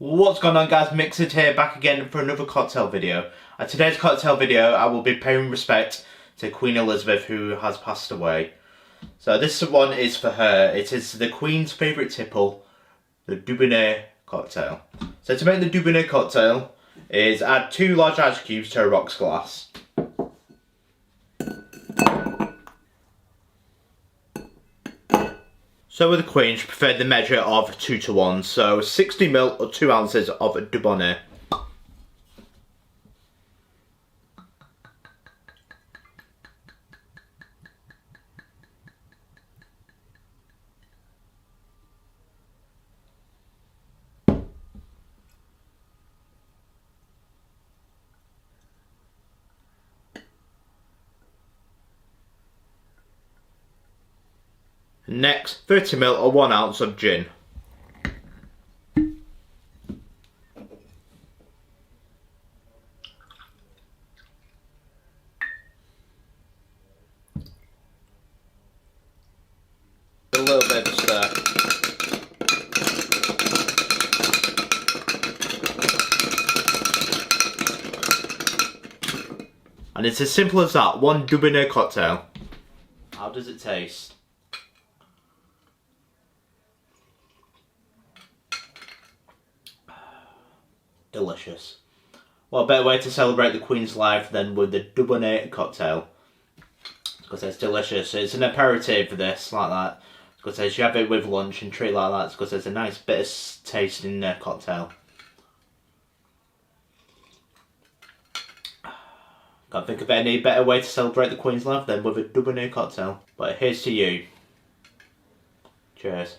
What's going on, guys? MixedSid here, back again for another cocktail video. And today's cocktail video, I will be paying respect to Queen Elizabeth, who has passed away. So this one is for her. It is the Queen's favourite tipple, the Dubonnet Cocktail. So to make the Dubonnet Cocktail is add 2 large ice cubes to a rocks glass. So with the Queen, she preferred the measure of 2 to 1, so 60 ml or 2 ounces of Dubonnet. Next, 30 ml or 1 ounce of gin. A little bit of stir. And it's as simple as that, one Dubonnet cocktail. How does it taste? Delicious. What better way to celebrate the Queen's life than with the Dubonnet cocktail? Because it's delicious. It's an aperitif for this, like that. Because you have it with lunch and treat like that. Because it's a nice bit of tasting cocktail. Can't think of any better way to celebrate the Queen's life than with a Dubonnet cocktail. But here's to you. Cheers.